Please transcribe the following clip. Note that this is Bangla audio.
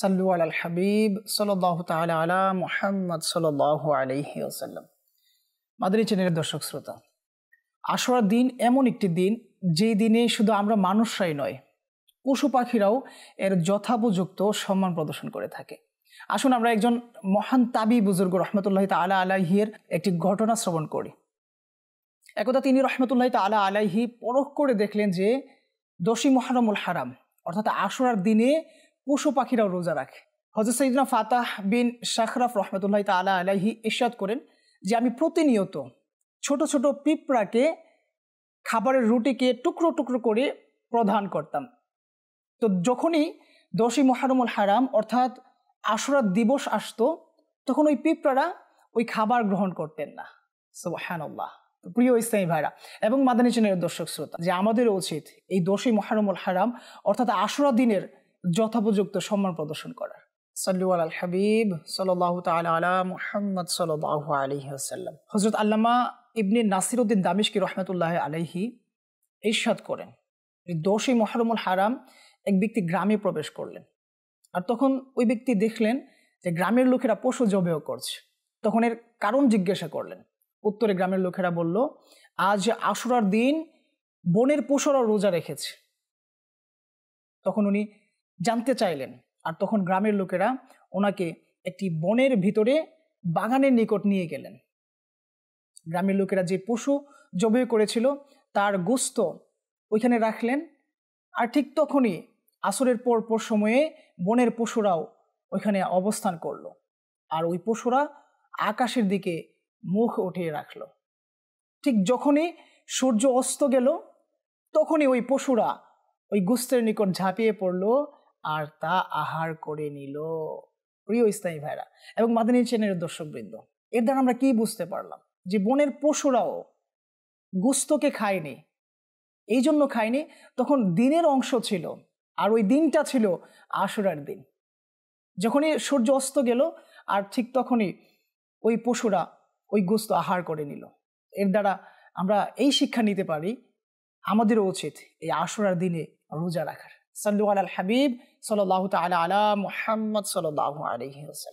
সাল্লু আলাল হাবিব সাল্লাল্লাহু তাআলা আলা মুহাম্মদ সাল্লাল্লাহু আলাইহি ওয়াসাল্লাম। মাদানী চ্যানেলের দর্শক শ্রোতা, আশুরার দিন এমন একটি দিন যেই দিনে শুধু আমরা মানুষরাই নয়, পশু পাখিরাও এর যথোপযুক্ত সম্মান প্রদর্শন করে থাকে। আসুন আমরা একজন মহান তাবি বুজুর্গ রহমতুল্লাহ তাআলা আলাইহির একটি ঘটনা শ্রবণ করি। একদা তিনি রহমতুল্লাহ তাআলা আলাইহি পরখ করে দেখলেন যে 10ই মুহররমুল হারাম অর্থাৎ আশুরার দিনে পশু পাখিরাও রোজা রাখে। হযরত সাইয়েদনা ফাতাহ বিন শাখরাফ রহমতুল্লাহ তাআলা আলাইহি ইরশাদ করেন যে আমি প্রতিনিয়ত ছোট ছোট পিঁপড়াকে খাবারের রুটিকে টুকরো টুকরো করে প্রদান করতাম। তো যখনই 10ই মুহররমুল হারাম অর্থাৎ আশুরার দিবস আসতো, তখন ওই পিঁপড়ারা ওই খাবার গ্রহণ করতেন না। সুবহানাল্লাহ। প্রিয় ইসলামী ভাইরা এবং মাদানী চ্যানেলের দর্শক শ্রোতা, যে আমাদেরও উচিত এই 10ই মুহররমুল হারাম অর্থাৎ আশুরা দিনের যথোপযুক্ত সম্মান প্রদর্শন করার। সাল্লু আলাল হাবিব সাল্লাল্লাহু তাআলা আলা মুহাম্মদ সাল্লাল্লাহু আলাইহি ওয়াসাল্লাম। হযরত আল্লামা ইবনে নাসিরউদ্দিন দামিশকি রহমতুল্লাহ আলাইহি ইরশাদ করেন, 10ই মুহররমুল হারাম এক ব্যক্তি গ্রামে প্রবেশ করলেন, আর তখন ওই ব্যক্তি দেখলেন যে গ্রামের লোকেরা পশু জবেহ করছে। তখন এর কারণ জিজ্ঞাসা করলেন। উত্তরে গ্রামের লোকেরা বলল, আজ আশুরার দিন বনের পশুরা রোজা রেখেছে। তখন উনি জানতে চাইলেন, আর তখন গ্রামের লোকেরা ওনাকে একটি বনের ভিতরে বাগানের নিকট নিয়ে গেলেন। গ্রামের লোকেরা যে পশু জবেহ করেছিল তার গোশত ওইখানে রাখলেন, আর ঠিক তখনই আসরের পর সময়ে বনের পশুরাও ওইখানে অবস্থান করলো, আর ওই পশুরা আকাশের দিকে মুখ উঠিয়ে রাখলো। ঠিক যখনই সূর্য অস্ত গেল, তখনই ওই পশুরা ওই গোশতের নিকট ঝাঁপিয়ে পড়লো আর তা আহার করে নিল। প্রিয় ইসলামী ভাইরা এবং মাদানী চ্যানেলের দর্শকবৃন্দ, এর দ্বারা আমরা কি বুঝতে পারলাম? যে বনের পশুরাও গোশতকে খায়নি। এই জন্য খায়নি, তখন দিনের অংশ ছিল, আর ওই দিনটা ছিল আশুরার দিন। যখনই সূর্য অস্ত গেল, আর ঠিক তখনই ওই পশুরা ওই গোশত আহার করে নিল। এর দ্বারা আমরা এই শিক্ষা নিতে পারি, আমাদেরও উচিত এই আশুরার দিনে রোজা রাখার। সাল্লু আলাল হাবিব সাল্লাল্লাহু তাআলা আলা মুহাম্মদ সাল্লাল্লাহু আলাইহি ওয়াসাল্লাম।